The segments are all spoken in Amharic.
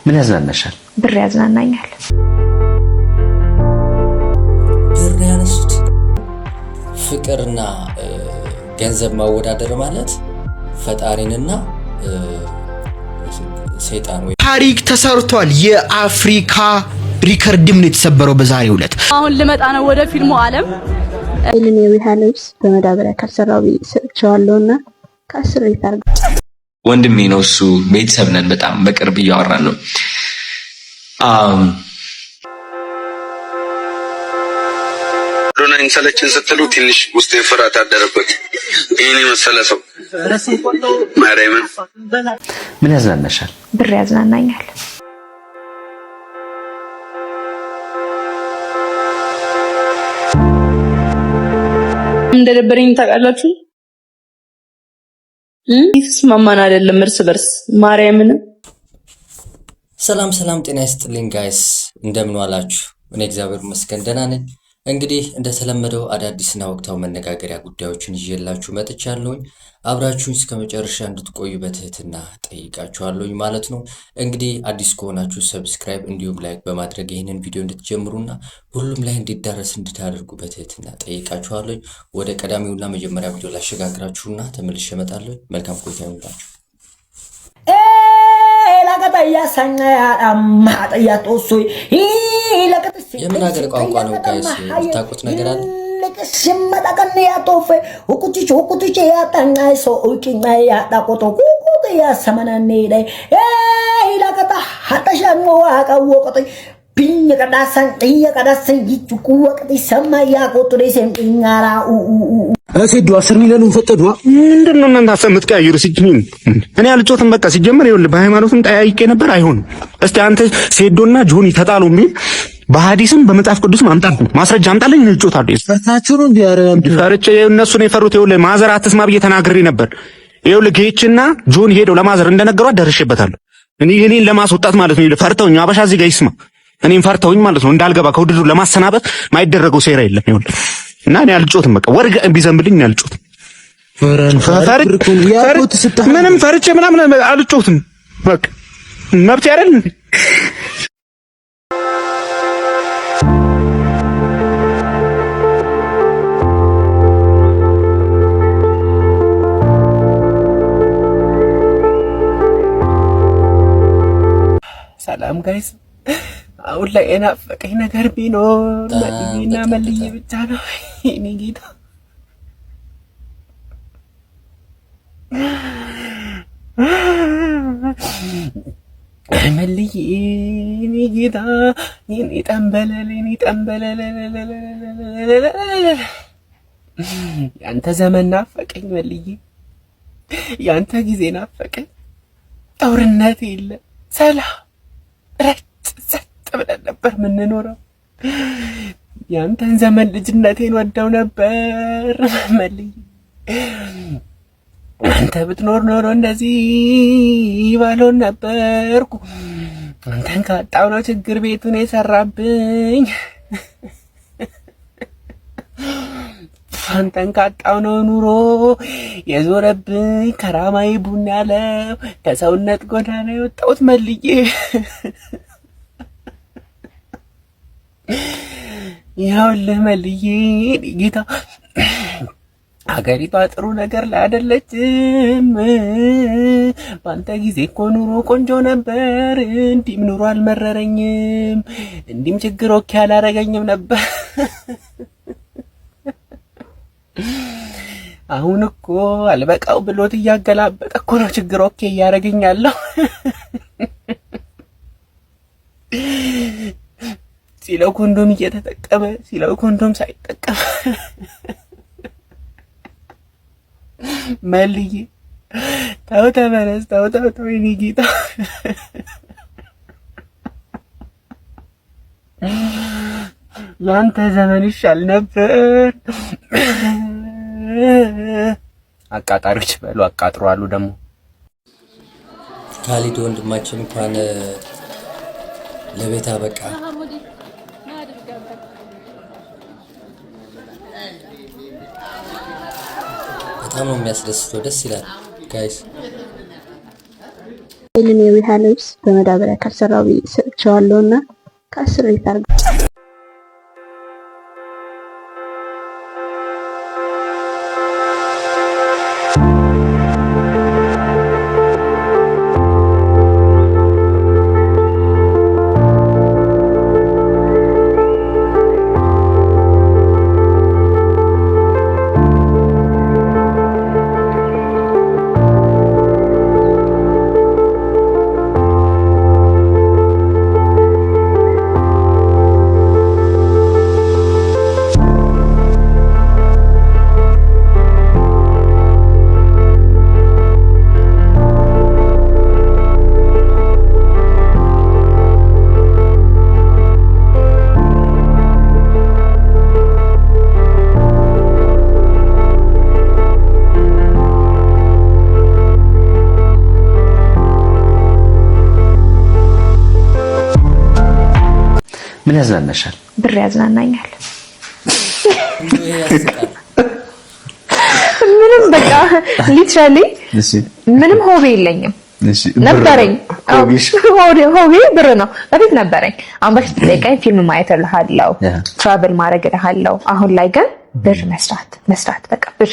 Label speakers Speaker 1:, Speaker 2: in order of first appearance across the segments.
Speaker 1: ምን ያዝናናሻል?
Speaker 2: ብር ያዝናናኛል።
Speaker 3: ብር ያነሱት ፍቅርና ገንዘብ ማወዳደር ማለት ፈጣሪንና ሰይጣን ወይ
Speaker 4: ታሪክ ተሰርቷል። የአፍሪካ ሪከርድም ነው የተሰበረው በዛሬው ዕለት።
Speaker 5: አሁን ልመጣ ነው ወደ ፊልሙ ዓለም።
Speaker 6: እኔ የዊሃለብስ በመዳበሪያ ካልሰራው ሰርቻለሁና ከአስር ይታርግ
Speaker 1: ወንድሜ ነው እሱ። ቤተሰብ ነን፣ በጣም በቅርብ እያወራን ነው።
Speaker 7: ዶናኝ ሰለችን ስትሉ ትንሽ ውስጥ ፍርሃት አደረበት። ይሄን መሰለ ሰው ማርያምን።
Speaker 1: ምን ያዝናናሻል?
Speaker 2: ብር ያዝናናኛል።
Speaker 5: እንደደበረኝ ታውቃላችሁ። ይስማማን አይደለም እርስ በርስ ማርያምን።
Speaker 3: ሰላም ጤና ይስጥልኝ ጋይስ፣ እንደምን ዋላችሁ? እኔ እግዚአብሔር ይመስገን ደህና ነኝ። እንግዲህ እንደተለመደው አዳዲስና ወቅታዊ መነጋገሪያ ጉዳዮችን ይዤላችሁ መጥቻለሁኝ። አብራችሁኝ እስከ መጨረሻ እንድትቆዩ በትህትና ጠይቃችኋለሁኝ ማለት ነው። እንግዲህ አዲስ ከሆናችሁ ሰብስክራይብ እንዲሁም ላይክ በማድረግ ይህንን ቪዲዮ እንድትጀምሩና ሁሉም ላይ እንዲዳረስ እንድታደርጉ በትህትና ጠይቃችኋለሁኝ። ወደ ቀዳሚውና መጀመሪያ ቪዲዮ ላሸጋግራችሁና ተመልሼ እመጣለሁ። መልካም ቆይታ ይሁንላችሁ። የምን ሀገር ቋንቋ ነው ጋይስ? የምታውቁት ነገር አለ?
Speaker 8: ሽመጣቀን ያጦፈ ሁኩቲች ያጣናይ ሰው እቂና ያጣቆቶ ኩኩ ያሰመነኔ ላይ ይላቀጣ ሐጠሻሞ አቀወቀጥ ቢኝ ቀዳሰን ይቀዳሰን ይጭቁ ወቅት ሰማያ ቆጡ ደሰን እንጋራ
Speaker 4: አሴዱ 10 ሚሊዮን ፈጠዷ። ምንድነው እናንተ አሰምት ቀያይሩ ሲጅኝ እኔ አልጮትም። በቃ ሲጀመር ይኸውልህ በሃይማኖትም ጠያይቄ ነበር። አይሆንም። እስቲ አንተ ሴዶና ጆኒ ተጣሉ ምን በሐዲስም በመጽሐፍ ቅዱስም አምጣልኝ፣ ማስረጃ አምጣልኝ። እንጮታለሁ። ፈርታችሁ ነው ፈርቼ እነሱን የፈሩት ይኸውልህ ማዘር አትስማ ብዬ ተናግሬ ነበር። ይኸውልህ ጌችና ጆኒ ሄደው ለማዘር እንደነገሯት ደርሼበታለሁ። እኔን ለማስወጣት ማለት ነው። ፈርተውኝ አበሻ እዚህ ጋር ይስማ። እኔን ፈርተውኝ ማለት ነው እንዳልገባ ከውድድሩ ለማሰናበት ማይደረገው ሴራ የለም። ይኸውልህ እና እኔ አልጮትም። በቃ ወርገ ቢዘንብልኝ እኔ አልጮትም። ምንም ፈርቼ ምናምን አልጮትም። በቃ መብት አይደል?
Speaker 9: ሰላም ጋይስ፣ አሁን ላይ የናፈቀኝ ነገር ቢኖር መልዬና መልዬ ብቻ ነው። እኔ ጌታ መልዬ፣ እኔ ጌታ፣ እኔ ጠንበለለ ያንተ ዘመን ናፈቀኝ መልዬ፣ ያንተ ጊዜ ናፈቀኝ። ጦርነት የለ ሰላም ረጭ ሰጥ ብለን ነበር ምንኖረው። ያንተን ዘመን ልጅነቴን ወደው ነበር መልዬ። አንተ ብትኖር ኖሮ እንደዚህ ባልሆን ነበርኩ። አንተን ካጣው ነው ችግር ቤቱን የሰራብኝ። አንተን ካጣው ነው ኑሮ የዞረብኝ። ከራማይ ቡና ያለው ከሰውነት ጎዳና የወጣሁት መልዬ። ይኸውልህ መልዬ ጌታ፣ ሀገሪቷ ጥሩ ነገር ላይ አይደለችም። በአንተ ጊዜ እኮ ኑሮ ቆንጆ ነበር። እንዲህም ኑሮ አልመረረኝም፣ እንዲህም ችግር ኦኬ አላረገኝም ነበር። አሁን እኮ አልበቃው ብሎት እያገላበጠ እኮ ነው ችግር ኦኬ እያረገኛለሁ። ሲለው ኮንዶም እየተጠቀመ ሲለው ኮንዶም ሳይጠቀም መልዬ ተው ተመለስ፣ ተው የኔ ጌታ። ያንተ ዘመን ይሻል ነበር። አቃጣሪዎች በሉ አቃጥሩ አሉ። ደግሞ
Speaker 3: ካሊድ ወንድማችን እንኳን ለቤት አበቃ። በጣም ነው የሚያስደስተው። ደስ ይላል ጋይስ።
Speaker 6: ይህንን የዊሃ ልብስ በመዳበሪያ ካልሰራው ሰጥቼዋለሁና ከ10 ሬት አድርገው።
Speaker 1: ምን ያዝናናሻል?
Speaker 2: ብር ያዝናናኛል። ምንም በቃ ሊትራሊ ምንም ሆቢ የለኝም። ነበረኝ ሆቢ ብር ነው በፊት ነበረኝ። አሁን በፊት ጠይቀኝ ፊልም ማየት እልሃለሁ፣ ትራቨል ማድረግ እልሃለሁ። አሁን ላይ ግን ብር መስራት በቃ ብር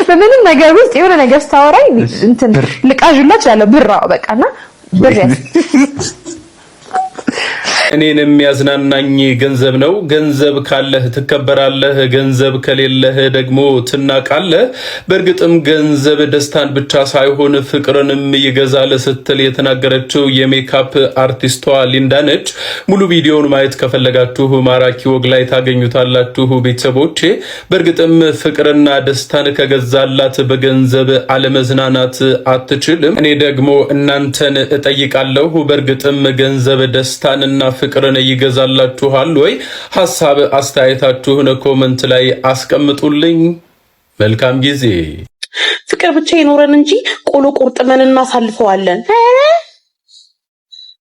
Speaker 2: በምንም ነገር ውስጥ የሆነ ነገር ስታወራኝ እንትን ልቃዥላ እችላለሁ። ብራው በቃና ብር
Speaker 10: እኔን የሚያዝናናኝ ገንዘብ ነው። ገንዘብ ካለህ ትከበራለህ፣ ገንዘብ ከሌለህ ደግሞ ትናቃለህ። በእርግጥም ገንዘብ ደስታን ብቻ ሳይሆን ፍቅርንም ይገዛል ስትል የተናገረችው የሜካፕ አርቲስቷ ሊንዳ ነች። ሙሉ ቪዲዮውን ማየት ከፈለጋችሁ ማራኪ ወግ ላይ ታገኙታላችሁ ቤተሰቦቼ። በእርግጥም ፍቅርና ደስታን ከገዛላት በገንዘብ አለመዝናናት አትችልም። እኔ ደግሞ እናንተን እጠይቃለሁ፣ በእርግጥም ገንዘብ ደስታንና ፍቅርን ይገዛላችኋል ወይ? ሐሳብ አስተያየታችሁን ኮሜንት ላይ አስቀምጡልኝ። መልካም ጊዜ።
Speaker 11: ፍቅር ብቻ ይኖረን እንጂ ቆሎ ቁርጥመን እናሳልፈዋለን።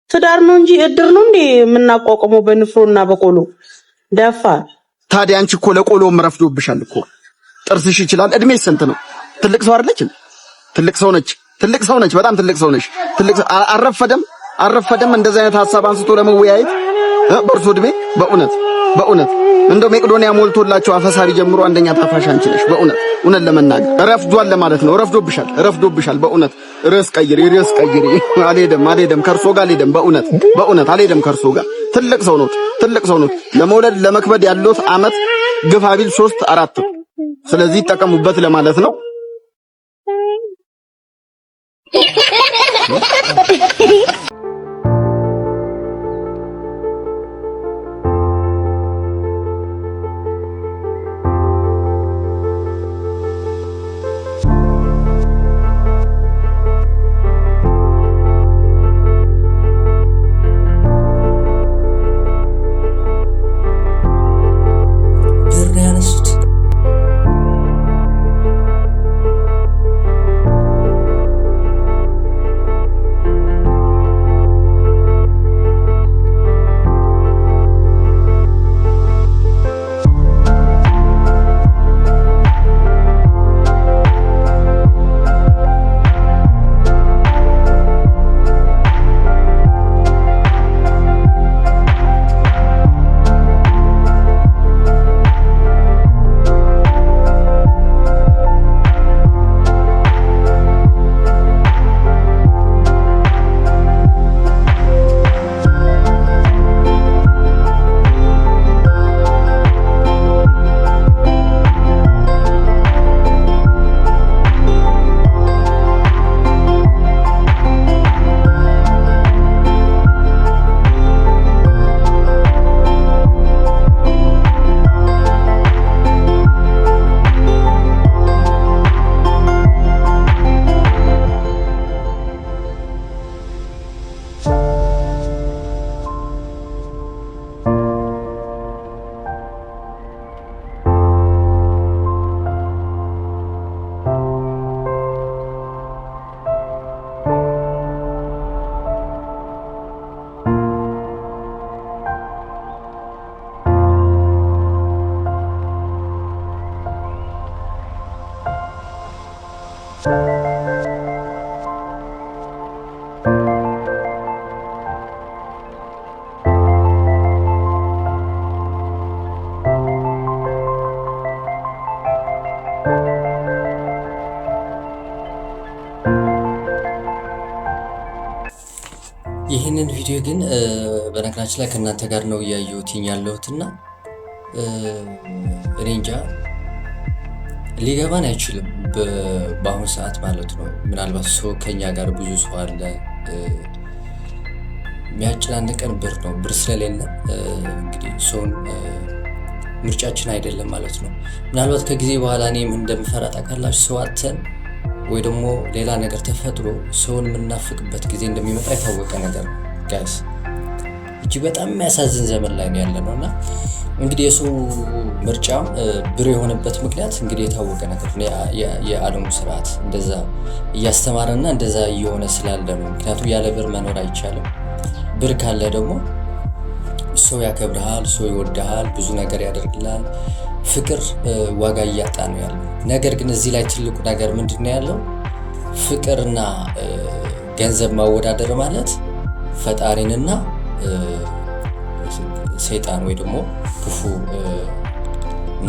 Speaker 11: ትዳር ነው እንጂ እድር ነው እንዴ የምናቋቁመው በንፍሮና በቆሎ? ደፋ
Speaker 4: ታዲያ አንቺ እኮ ለቆሎም ረፍዶብሻል እኮ። ጥርስሽ ይችላል። እድሜ ስንት ነው? ትልቅ ሰው አይደለች? ትልቅ ሰው ነች። በጣም ትልቅ ሰው ነች። አረፈደም እንደዚህ አይነት ሐሳብ አንስቶ ለመወያየት በእርሶ እድሜ በእውነት እንደው መቄዶንያ ሞልቶላቸው አፈሳሪ ጀምሮ አንደኛ ታፋሽ አንቺ ነሽ። በእውነት ለመናገር ረፍዷል ለማለት ነው። ረፍዶብሻል። በእውነት ርዕስ ቀይሪ። አልሄድም ከእርሶ ጋር አልሄድም። በእውነት አልሄድም ከእርሶ ጋር። ትልቅ ሰው ነው። ለመውለድ ለመክበድ ያሉት አመት ግፋ ቢል 3-4። ስለዚህ ይጠቀሙበት ለማለት ነው።
Speaker 3: ይህንን ቪዲዮ ግን በነገራችን ላይ ከእናንተ ጋር ነው እያየሁት ያለሁትና እኔ እንጃ ሊገባን አይችልም በአሁኑ ሰዓት ማለት ነው። ምናልባት ሰው ከኛ ጋር ብዙ ሰው አለ የሚያጨናንቀን ብር ነው። ብር ስለሌለ እንግዲህ ሰውን ምርጫችን አይደለም ማለት ነው። ምናልባት ከጊዜ በኋላ እኔም እንደምፈራ ታውቃላችሁ። ሰው አተን ወይ ደግሞ ሌላ ነገር ተፈጥሮ ሰውን የምናፍቅበት ጊዜ እንደሚመጣ የታወቀ ነገር ነው ጋይስ። እጅግ በጣም የሚያሳዝን ዘመን ላይ ነው ያለነውና እንግዲህ የሰው ምርጫ ብር የሆነበት ምክንያት እንግዲህ የታወቀ ነገር ነው። የዓለሙ ስርዓት እንደዛ እያስተማረና እንደዛ እየሆነ ስላለ ነው። ምክንያቱም ያለ ብር መኖር አይቻልም። ብር ካለ ደግሞ ሰው ያከብርሃል፣ ሰው ይወድሃል፣ ብዙ ነገር ያደርግልሃል። ፍቅር ዋጋ እያጣ ነው ያለው። ነገር ግን እዚህ ላይ ትልቁ ነገር ምንድነው ያለው? ፍቅርና ገንዘብ ማወዳደር ማለት ፈጣሪንና ሰይጣን ወይ ደግሞ ክፉ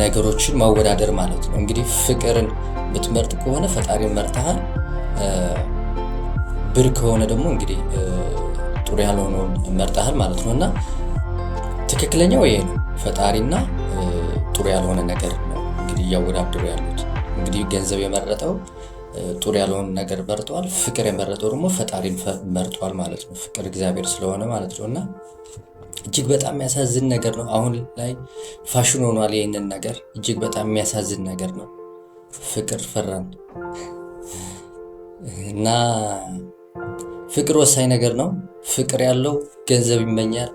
Speaker 3: ነገሮችን ማወዳደር ማለት ነው። እንግዲህ ፍቅርን ብትመርጥ ከሆነ ፈጣሪን መርጠሃል። ብር ከሆነ ደግሞ እንግዲህ ጥሩ ያልሆነውን መርጠሃል ማለት ነውና ትክክለኛው ይሄ ነው። ፈጣሪና ጥሩ ያልሆነ ነገር ነው እንግዲህ እያወዳደሩ ያሉት። እንግዲህ ገንዘብ የመረጠው ጥሩ ያልሆነ ነገር መርጧል። ፍቅር የመረጠው ደግሞ ፈጣሪን መርጧል ማለት ነው። ፍቅር እግዚአብሔር ስለሆነ ማለት ነውና እጅግ በጣም የሚያሳዝን ነገር ነው። አሁን ላይ ፋሽን ሆኗል ይሄንን ነገር። እጅግ በጣም የሚያሳዝን ነገር ነው። ፍቅር ፈራን እና ፍቅር ወሳኝ ነገር ነው። ፍቅር ያለው ገንዘብ ይመኛል፣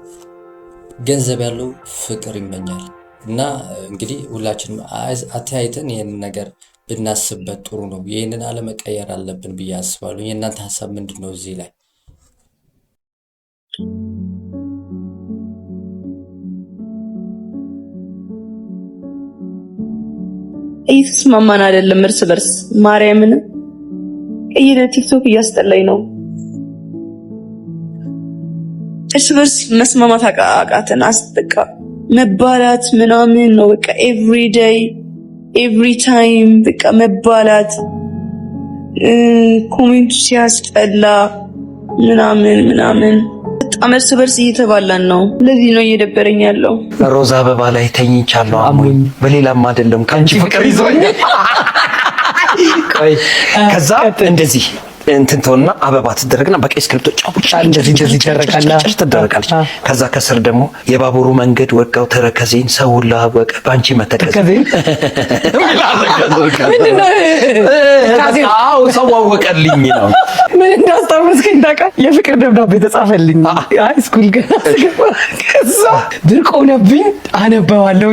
Speaker 3: ገንዘብ ያለው ፍቅር ይመኛል። እና እንግዲህ ሁላችንም አተያይተን ይሄንን ነገር ብናስብበት ጥሩ ነው። ይሄንን አለመቀየር አለብን ብዬ አስባለሁ። የእናንተ ሐሳብ ምንድነው እዚህ ላይ?
Speaker 5: እየተስማማን አይደለም እርስ በርስ ማርያምን ቲክቶክ እያስጠላኝ ነው። እርስ በርስ መስማማት አቃተን። አስጠቃ መባላት ምናምን ነው በቃ ኤቭሪ ዴይ ኤቭሪ ታይም በቃ መባላት፣ ኮሜንቱ ሲያስጠላ ምናምን በጣም እርስ በርስ እየተባላን ነው። ለዚህ ነው እየደበረኝ ያለው።
Speaker 12: ሮዛ አበባ ላይ ተኝቻለሁ አሞኝ፣ በሌላም አይደለም ካንቺ ፍቅር ይዞኝ። ቆይ ከዛ እንደዚህ እንትን ተውና አበባ ትደረግና በቀይ እስክሪብቶ ጫውጫ እንደዚህ ትደረጋለች። ከዛ ከስር ደግሞ የባቡሩ መንገድ ወጋው ተረከዜን ሰው ሁሉ አወቀ ባንቺ መተከዜን። አዎ ሰው አወቀልኝ ነው።
Speaker 9: ምን እንዳስታወስከኝ ታውቃለህ? የፍቅር ደብዳቤ ተጻፈልኝ ሃይ ስኩል ገና ከዛ ድርቅ ሆነብኝ። አነበዋለሁ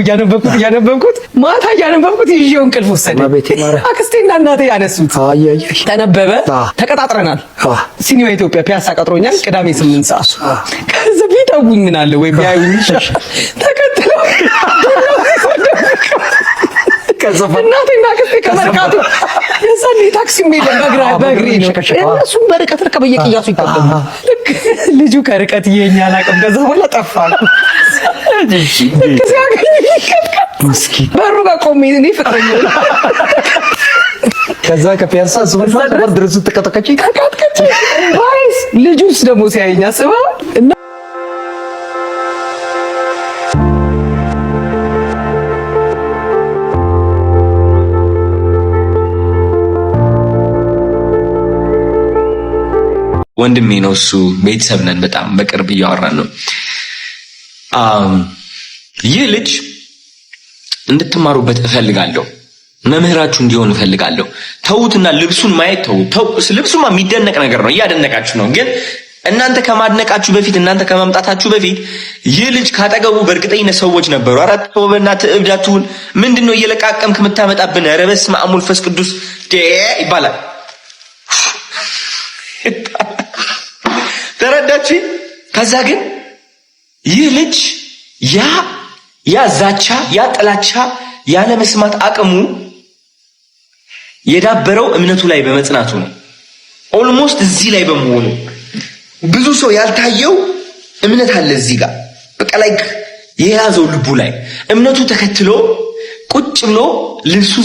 Speaker 9: እያነበብኩት ማታ እያነበብኩት ይዤው እንቅልፍ ወሰደኝ። አክስቴና እናቴ ያነሱት ተነበበ። ተቀጣጥረናል። ሲኒማ ኢትዮጵያ ፒያሳ ቀጥሮኛል ቅዳሜ 8 ሰዓት። ከዛ ቢጠጉኝ ምን አለ ወይ ቢያዩኝ ተከትለው እናቴና አክስቴ ከመርካቶ የዛኔ ታክሲ የለም በእግሬ ነው። እነሱም በርቀት በየቅያሱ ይቀበሉ። ልጁ ከርቀት ይሄኛል አቅም ከዛ በኋላ ጠፋ። በሩ ጋር ቆሜ እኔ ፍቅረኛ
Speaker 12: ከዛ ከፒያሳ ሶፋ ድረስ ተቀጠቀጭ
Speaker 9: ባይስ ልጁስ ደግሞ ሲያየኝ አስበው እና
Speaker 1: ወንድሜ ነው እሱ። ቤተሰብ ነን፣ በጣም በቅርብ እያወራን ነው። ይህ ልጅ እንድትማሩበት እፈልጋለሁ። መምህራችሁ እንዲሆን እፈልጋለሁ። ተውትና ልብሱን ማየት ተው። ልብሱማ የሚደነቅ ነገር ነው፣ እያደነቃችሁ ነው። ግን እናንተ ከማድነቃችሁ በፊት እናንተ ከመምጣታችሁ በፊት ይህ ልጅ ካጠገቡ በእርግጠኝነት ሰዎች ነበሩ። ኧረ ተው በእናትህ እብዳችሁን ምንድነው እየለቃቀምክ የምታመጣብን? ኧረ በስመ አብ ወመንፈስ ቅዱስ ይባላል። ተረዳችሁ? ከዛ ግን ይህ ልጅ ያ ዛቻ ያ ጥላቻ ያለ መስማት አቅሙ የዳበረው እምነቱ ላይ በመጽናቱ ነው። ኦልሞስት እዚህ ላይ በመሆኑ ብዙ ሰው ያልታየው እምነት አለ እዚህ ጋር በቃ ላይ የያዘው ልቡ ላይ እምነቱ ተከትሎ ቁጭ ብሎ ልብሱን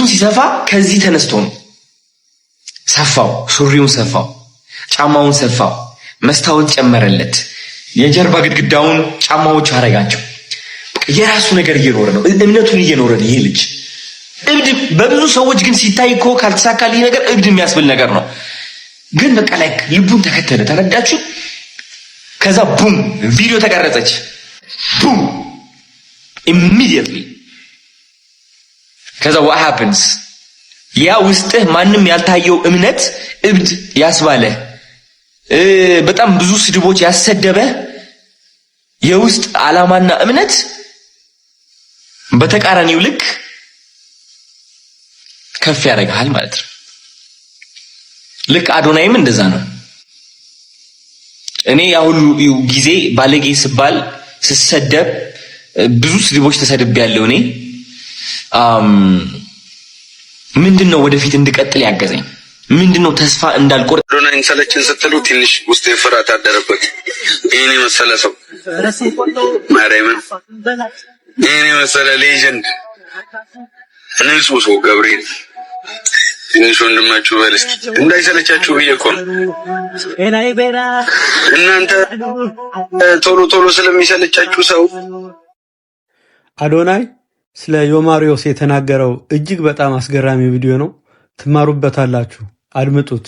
Speaker 1: ሲሰፋ ከዚህ ተነስቶ ነው ሰፋው፣ ሱሪውን ሰፋው። ጫማውን ሰፋው፣ መስታወት ጨመረለት፣ የጀርባ ግድግዳውን ጫማዎች አረጋቸው። የራሱ ነገር እየኖረ ነው፣ እምነቱን እየኖረ ነው ይሄ ልጅ። እብድ በብዙ ሰዎች ግን ሲታይ እኮ ካልተሳካልኝ ነገር እብድ የሚያስብል ነገር ነው። ግን በቃ ላይክ ልቡን ተከተለ። ተረዳችሁ? ከዛ ቡም ቪዲዮ ተቀረጸች። ቡም immediately ከዛ what happens ያ ውስጥህ ማንም ያልታየው እምነት እብድ ያስባለ በጣም ብዙ ስድቦች ያሰደበ የውስጥ ዓላማና እምነት በተቃራኒው ልክ ከፍ ያደርጋል ማለት ነው። ልክ አዶናይም እንደዛ ነው። እኔ ያው ሁሉ ጊዜ ባለጌ ስባል ስሰደብ ብዙ ስድቦች ተሰድቤያለሁ። እኔ ምንድነው ወደፊት እንድቀጥል ያገዘኝ? ምንድነው ተስፋ እንዳልቆርጥ?
Speaker 7: አዶናይን ሰለችን ስትሉ ትንሽ ውስጤ ፍርሃት አደረበት። ይሄን የመሰለ ሰው ማርያምን፣ ይሄን የመሰለ ሌጀንድ ንጹህ ሰው ገብርኤል ትንሽ ወንድማችሁ በል እስኪ እንዳይሰለቻችሁ ብዬ እኮ ነው። እናንተ ቶሎ ቶሎ ስለሚሰለቻችሁ ሰው
Speaker 13: አዶናይ ስለ ዮማሪዮስ የተናገረው እጅግ በጣም አስገራሚ ቪዲዮ ነው። ትማሩበታላችሁ፣ አድምጡት።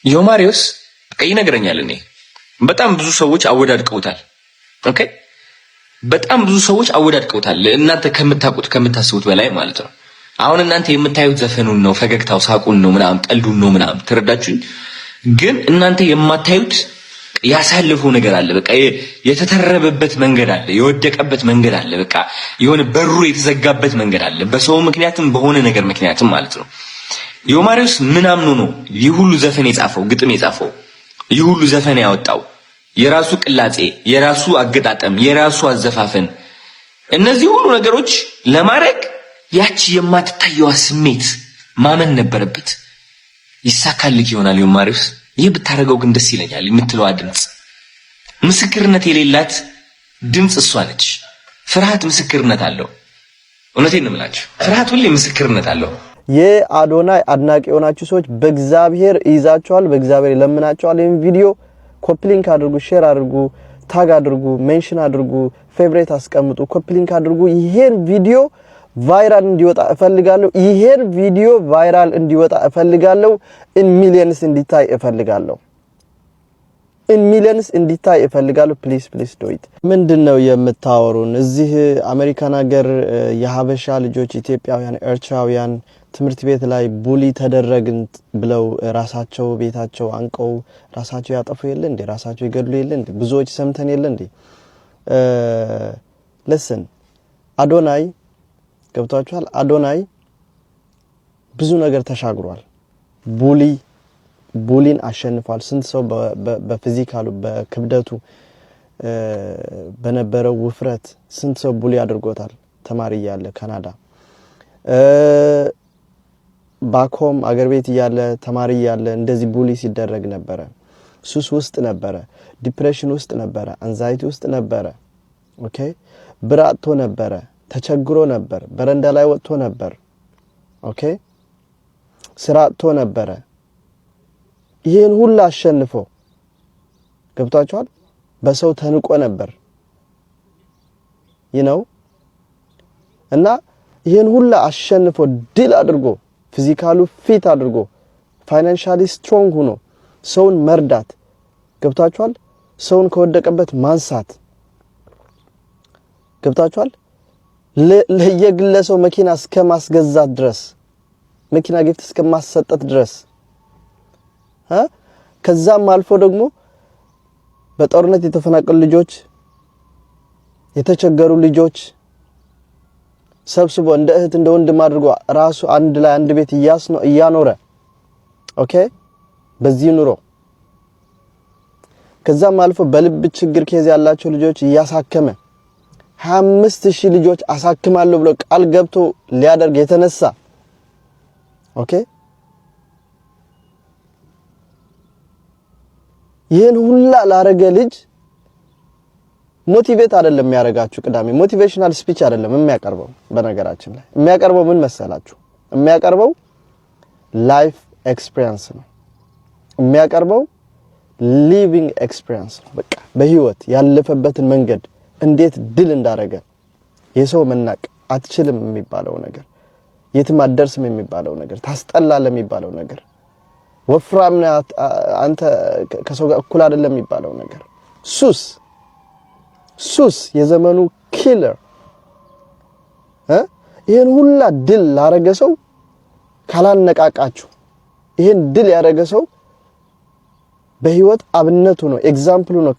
Speaker 1: ዮማሪዮስ ይነግረኛል። እኔ በጣም ብዙ ሰዎች አወዳድቀውታል። ኦኬ፣ በጣም ብዙ ሰዎች አወዳድቀውታል። እናንተ ከምታውቁት ከምታስቡት በላይ ማለት ነው። አሁን እናንተ የምታዩት ዘፈኑን ነው፣ ፈገግታው፣ ሳቁን ነው ምናምን፣ ቀልዱን ነው ምናምን፣ ተረዳችሁኝ? ግን እናንተ የማታዩት ያሳለፈው ነገር አለ። በቃ የተተረበበት መንገድ አለ፣ የወደቀበት መንገድ አለ። በቃ የሆነ በሩ የተዘጋበት መንገድ አለ፣ በሰው ምክንያትም በሆነ ነገር ምክንያትም ማለት ነው። ዮማሪዮስ ምን አምኖ ነው ይህ ሁሉ ዘፈን የጻፈው፣ ግጥም የጻፈው፣ ይህ ሁሉ ዘፈን ያወጣው? የራሱ ቅላጼ፣ የራሱ አገጣጠም፣ የራሱ አዘፋፈን፣ እነዚህ ሁሉ ነገሮች ለማድረግ ያቺ የማትታየዋ ስሜት ማመን ነበረበት። ይሳካልክ ይሆናል ዮማሪዮስ፣ ይህ ብታረገው ግን ደስ ይለኛል የምትለዋ ድምጽ፣ ምስክርነት የሌላት ድምጽ እሷ ነች። ፍርሃት ምስክርነት አለው። እውነቴን ነው የምላችሁ፣ ፍርሃት ሁሌ ምስክርነት አለው።
Speaker 14: የአዶናይ አድናቂ የሆናችሁ ሰዎች በእግዚአብሔር ይዛችኋል፣ በእግዚአብሔር ለምናችኋል። ይሄን ቪዲዮ ኮፒ ሊንክ አድርጉ፣ ሼር አድርጉ፣ ታግ አድርጉ፣ ሜንሽን አድርጉ፣ ፌቨሬት አስቀምጡ፣ ኮፒ ሊንክ አድርጉ። ይሄን ቪዲዮ ቫይራል እንዲወጣ እፈልጋለሁ። ይሄን ቪዲዮ ቫይራል እንዲወጣ እፈልጋለሁ። ኢን ሚሊየንስ እንዲታይ እፈልጋለሁ። ኢን ሚሊየንስ እንዲታይ እፈልጋለሁ። ፕሊዝ ፕሊዝ ዱ ኢት። ምንድነው የምታወሩን? እዚህ አሜሪካን ሀገር የሀበሻ ልጆች፣ ኢትዮጵያውያን፣ ኤርትራውያን ትምህርት ቤት ላይ ቡሊ ተደረግን ብለው ራሳቸው ቤታቸው አንቀው ራሳቸው ያጠፉ የለ እንዴ? ራሳቸው ይገድሉ የለ እንዴ? ብዙዎች ሰምተን የለ እንዴ? ለሰን አዶናይ ገብቷችኋል? አዶናይ ብዙ ነገር ተሻግሯል። ቡሊን አሸንፏል። ስንት ሰው በፊዚካሉ በክብደቱ በነበረው ውፍረት ስንት ሰው ቡሊ አድርጎታል። ተማሪ ያለ ካናዳ ባኮም አገር ቤት ያለ ተማሪ ያለ እንደዚህ ቡሊ ሲደረግ ነበረ። ሱስ ውስጥ ነበረ፣ ዲፕሬሽን ውስጥ ነበረ፣ አንዛይቲ ውስጥ ነበረ። ኦኬ፣ ብራቶ ነበረ፣ ተቸግሮ ነበር፣ በረንዳ ላይ ወጥቶ ነበር። ኦኬ፣ ስራ አጥቶ ነበረ። ይሄን ሁሉ አሸንፎ ገብቷቸዋል። በሰው ተንቆ ነበር እና ይሄን ሁሉ አሸንፎ ድል አድርጎ ፊዚካሉ ፊት አድርጎ ፋይናንሻሊ ስትሮንግ ሆኖ ሰውን መርዳት ገብቷቸዋል። ሰውን ከወደቀበት ማንሳት ገብቷቸዋል። ለየግለሰው መኪና እስከማስገዛት ድረስ መኪና ጊፍት እስከማሰጠት ድረስ ከዛም አልፎ ደግሞ በጦርነት የተፈናቀሉ ልጆች፣ የተቸገሩ ልጆች ሰብስቦ እንደ እህት እንደ ወንድም አድርጎ ራሱ አንድ ላይ አንድ ቤት እያኖረ ኦኬ፣ በዚህ ኑሮ ከዛም አልፎ በልብ ችግር ኬዝ ያላቸው ልጆች እያሳከመ 25000 ልጆች አሳክማለሁ ብሎ ቃል ገብቶ ሊያደርግ የተነሳ ኦኬ፣ ይሄን ሁላ ላረገ ልጅ ሞቲቬት አይደለም የሚያረጋችሁ። ቅዳሜ ሞቲቬሽናል ስፒች አይደለም የሚያቀርበው። በነገራችን ላይ የሚያቀርበው ምን መሰላችሁ? የሚያቀርበው ላይፍ ኤክስፒሪየንስ ነው። የሚያቀርበው ሊቪንግ ኤክስፒሪየንስ በቃ በህይወት ያለፈበትን መንገድ እንዴት ድል እንዳረገ የሰው መናቅ አትችልም የሚባለው ነገር የትም አደርስም የሚባለው ነገር ታስጠላለህ የሚባለው ነገር ወፍራም አንተ ከሰው ጋር እኩል አይደለም የሚባለው ነገር ሱስ የዘመኑ ኪለር ይሄን ሁላ ድል ላረገ ሰው ካላነቃቃችሁ ይሄን ድል ያረገ ሰው በህይወት አብነቱ ነው ኤግዛምፕሉ ነው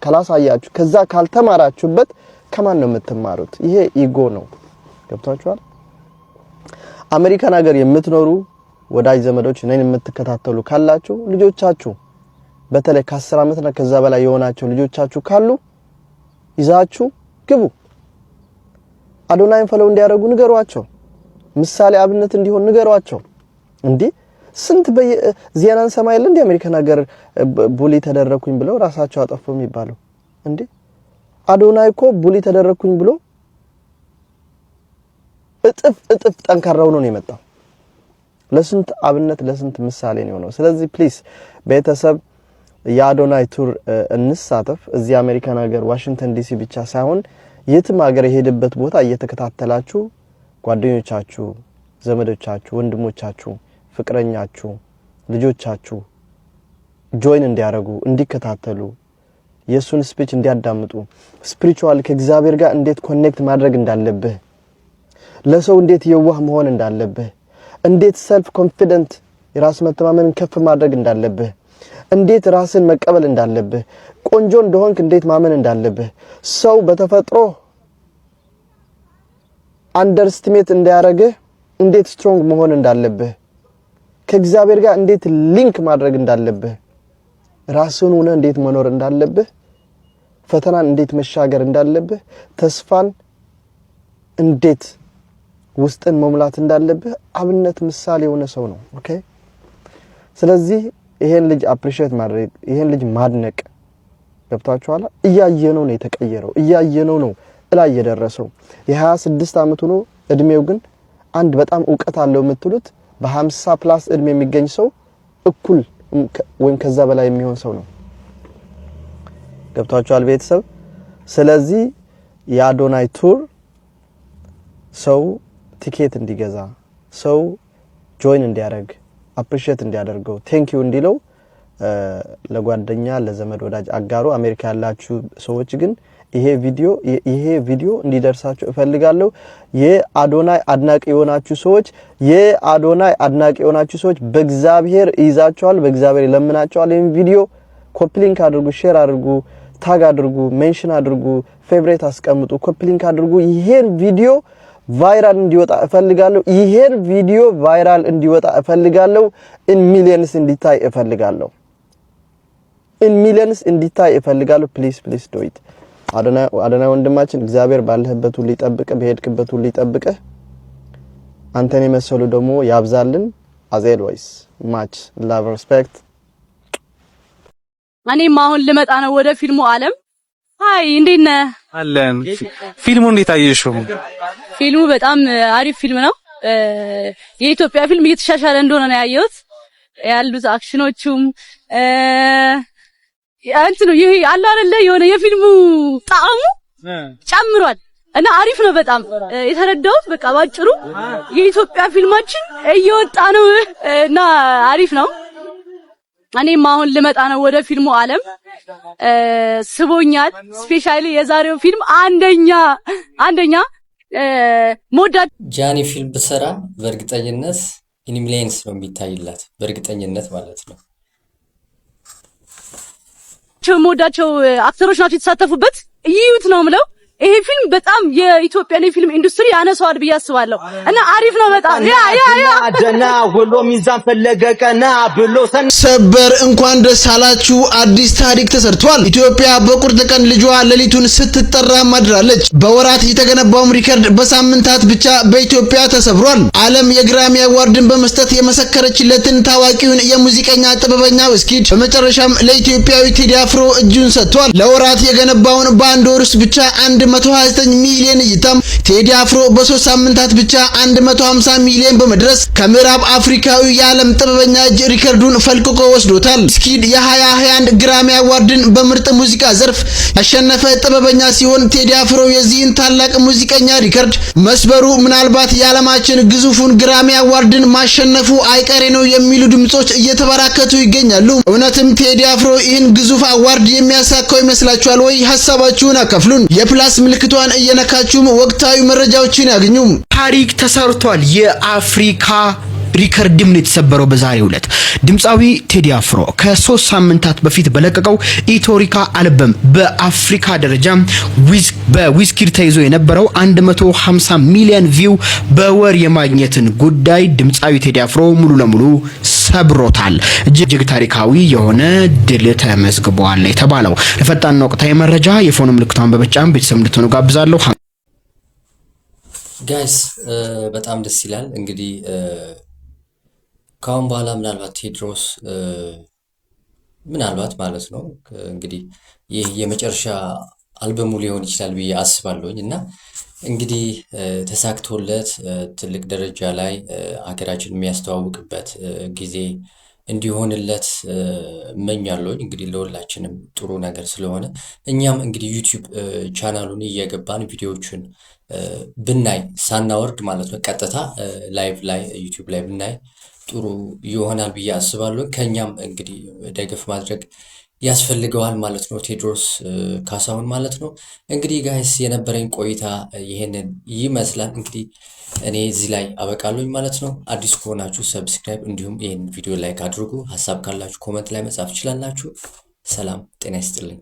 Speaker 14: ካላሳያችሁ ከዛ ካልተማራችሁበት ከማን ነው የምትማሩት ይሄ ኢጎ ነው ገብታችኋል አሜሪካን ሀገር የምትኖሩ ወዳጅ ዘመዶች ነን የምትከታተሉ ካላችሁ ልጆቻችሁ በተለይ ከ10 ዓመትና ከዛ በላይ የሆናቸው ልጆቻችሁ ካሉ ይዛችሁ ግቡ አዶናይን ፈለው እንዲያደርጉ ንገሯቸው ምሳሌ አብነት እንዲሆን ንገሯቸው እንዴ ስንት በዚያናን ሰማይል እንደ አሜሪካን ሀገር ቡሊ ተደረኩኝ ብለው ራሳቸው አጠፉ የሚባለው እንዴ አዶናይ እኮ ቡሊ ተደረኩኝ ብሎ እጥፍ ጠንካራው ነው የመጣው ለስንት አብነት ለስንት ምሳሌ ነው ስለዚህ ፕሊስ ቤተሰብ የአዶናይ ቱር እንሳተፍ እዚህ አሜሪካን ሀገር ዋሽንግተን ዲሲ ብቻ ሳይሆን የትም ሀገር የሄደበት ቦታ እየተከታተላችሁ ጓደኞቻችሁ ዘመዶቻችሁ ወንድሞቻችሁ ፍቅረኛችሁ ልጆቻችሁ ጆይን እንዲያረጉ እንዲከታተሉ የሱን ስፒች እንዲያዳምጡ ስፒሪቹዋል ከእግዚአብሔር ጋር እንዴት ኮኔክት ማድረግ እንዳለብህ ለሰው እንዴት የዋህ መሆን እንዳለብህ እንዴት ሰልፍ ኮንፊደንት የራስ መተማመንን ከፍ ማድረግ እንዳለብህ እንዴት ራስን መቀበል እንዳለብህ ቆንጆ እንደሆንክ እንዴት ማመን እንዳለብህ ሰው በተፈጥሮ አንደርስቲሜት እንዲያረግህ እንዴት ስትሮንግ መሆን እንዳለብህ ከእግዚአብሔር ጋር እንዴት ሊንክ ማድረግ እንዳለብህ ራስን ሆነ እንዴት መኖር እንዳለብህ ፈተናን እንዴት መሻገር እንዳለብህ ተስፋን እንዴት ውስጥን መሙላት እንዳለብህ አብነት ምሳሌ የሆነ ሰው ነው ኦኬ ስለዚህ ይሄን ልጅ አፕሪሺየት ማድረግ ይሄን ልጅ ማድነቅ ገብታችኋል እያየነው ነው የተቀየረው እያየነው ነው እላይ የደረሰው የ26 አመት ሆኖ እድሜው ግን አንድ በጣም ዕውቀት አለው የምትሉት በ50 ፕላስ እድሜ የሚገኝ ሰው እኩል ወይም ከዛ በላይ የሚሆን ሰው ነው ገብታችኋል ቤተሰብ ስለዚህ የአዶናይ ቱር ሰው ቲኬት እንዲገዛ ሰው ጆይን እንዲያደርግ አፕሪሺየት እንዲያደርገው ቴንኪው እንዲለው ለጓደኛ ለዘመድ ወዳጅ አጋሩ አሜሪካ ያላችሁ ሰዎች ግን ይሄ ቪዲዮ እንዲደርሳችሁ እፈልጋለሁ የአዶናይ አድናቂ የሆናችሁ ሰዎች በእግዚአብሔር ይዛችኋል በእግዚአብሔር ለምናችኋል ይሄን ቪዲዮ ኮፒ ሊንክ አድርጉ ሼር አድርጉ ታግ አድርጉ ሜንሽን አድርጉ ፌቨሬት አስቀምጡ ኮፒ ሊንክ አድርጉ ይሄን ቪዲዮ ቫይራል እንዲወጣ እፈልጋለሁ ይሄን ቪዲዮ ቫይራል እንዲወጣ እፈልጋለሁ ኢን ሚሊየንስ እንዲታይ እፈልጋለሁ ፕሊዝ ዱ ኢት አዶናይ ወንድማችን እግዚአብሔር ባለህበት ሁሉ ይጠብቅህ በሄድክበት ሁሉ ይጠብቅህ አንተን የመሰሉ ደግሞ ያብዛልን አዜል ወይስ ማች ላቭ ሪስፔክት
Speaker 15: እኔም አሁን ልመጣ ነው ወደ ፊልሙ ዓለም ሃይ እንዴት ነህ
Speaker 16: አለን ፊልሙ እንዴት አየሽው
Speaker 15: ፊልሙ በጣም አሪፍ ፊልም ነው የኢትዮጵያ ፊልም እየተሻሻለ እንደሆነ ነው ያየሁት ያሉት አክሽኖቹም እንትኑ ይሄ አለ አይደለ የሆነ የፊልሙ ጣዕሙ ጨምሯል እና አሪፍ ነው በጣም የተረዳሁት በቃ ባጭሩ የኢትዮጵያ ፊልማችን እየወጣ ነው እና አሪፍ ነው እኔም አሁን ልመጣ ነው ወደ ፊልሙ ዓለም ስቦኛል ስፔሻሊ የዛሬው ፊልም አንደኛ ሞዳ
Speaker 3: ጃኒ ፊልም በሰራ በእርግጠኝነት ኢኒሚሌንስ ነው የሚታይላት በእርግጠኝነት ማለት ነው
Speaker 15: ሞዳቸው አክተሮች ናቸው የተሳተፉበት ይዩት ነው ምለው ይሄ ፊልም በጣም የኢትዮጵያን የፊልም ኢንዱስትሪ ያነሳዋል ብዬ አስባለሁ እና አሪፍ ነው በጣም ያ
Speaker 17: ደና ወሎ ሚዛን ፈለገቀና ብሎ
Speaker 18: ሰበር እንኳን ደስ አላችሁ አዲስ ታሪክ ተሰርቷል ኢትዮጵያ በቁርጥ ቀን ልጇ ሌሊቱን ስትጠራ ማድራለች በወራት የተገነባው ሪከርድ በሳምንታት ብቻ በኢትዮጵያ ተሰብሯል ዓለም የግራሚ አዋርድን በመስጠት የመሰከረችለትን ታዋቂውን የሙዚቀኛ ጥበበኛ ውስኪድ በመጨረሻም ለኢትዮጵያዊ ቴዲ አፍሮ እጁን ሰጥቷል ለወራት የገነባውን በአንድ ወር ውስጥ ብቻ 1 129 ሚሊዮን እይታም ቴዲ አፍሮ በ3 ሳምንታት ብቻ 150 ሚሊዮን በመድረስ ከምዕራብ አፍሪካዊ የዓለም ጥበበኛ እጅ ሪከርዱን ፈልቅቆ ወስዶታል። ስኪድ የ2021 ግራሚ አዋርድን በምርጥ ሙዚቃ ዘርፍ ያሸነፈ ጥበበኛ ሲሆን ቴዲ አፍሮ የዚህን ታላቅ ሙዚቀኛ ሪከርድ መስበሩ ምናልባት የዓለማችን ግዙፉን ግራሚ አዋርድን ማሸነፉ አይቀሬ ነው የሚሉ ድምጾች እየተበራከቱ ይገኛሉ። እውነትም ቴዲ አፍሮ ይህን ግዙፍ አዋርድ የሚያሳካው ይመስላችኋል ወይ? ሐሳባችሁን አካፍሉን። የፕላስ ምልክቷን እየነካችሁም ወቅታዊ መረጃዎችን ያገኙ።
Speaker 19: ታሪክ ተሰርቷል። የአፍሪካ ሪከርድም ነው የተሰበረው በዛሬው ዕለት። ድምፃዊ ቴዲ አፍሮ ከ3 ሳምንታት በፊት በለቀቀው ኢቶሪካ አልበም በአፍሪካ ደረጃ በዊዝኪድ ተይዞ የነበረው 150 ሚሊዮን ቪው በወር የማግኘትን ጉዳይ ድምፃዊ ቴዲ አፍሮ ሙሉ ለሙሉ ሰብሮታል። እጅግ ታሪካዊ የሆነ ድል ተመዝግቧል የተባለው። ለፈጣን ወቅታዊ መረጃ የፎን ምልክቷን በመጫን ቤተሰብ እንድትሆኑ ጋብዛለሁ።
Speaker 3: ጋይስ በጣም ደስ ይላል። እንግዲህ ካሁን በኋላ ምናልባት ቴድሮስ ምናልባት ማለት ነው እንግዲህ ይህ የመጨረሻ አልበሙ ሊሆን ይችላል ብዬ አስባለሁኝ እና እንግዲህ ተሳክቶለት ትልቅ ደረጃ ላይ ሀገራችን የሚያስተዋውቅበት ጊዜ እንዲሆንለት እመኛለሁኝ። እንግዲህ ለሁላችንም ጥሩ ነገር ስለሆነ እኛም እንግዲህ ዩቲዩብ ቻናሉን እየገባን ቪዲዮዎችን ብናይ ሳናወርድ ማለት ነው ቀጥታ ላይቭ ላይ ዩቲዩብ ላይ ብናይ ጥሩ ይሆናል ብዬ አስባለሁ። ከኛም እንግዲህ ደገፍ ማድረግ ያስፈልገዋል ማለት ነው ቴድሮስ ካሳሁን ማለት ነው። እንግዲህ ጋይስ የነበረኝ ቆይታ ይሄንን ይመስላል። እንግዲህ እኔ እዚህ ላይ አበቃለሁኝ ማለት ነው። አዲስ ከሆናችሁ ሰብስክራይብ እንዲሁም ይሄን ቪዲዮ ላይክ አድርጉ። ሀሳብ ካላችሁ ኮመንት ላይ መጻፍ ትችላላችሁ። ሰላም ጤና ይስጥልኝ።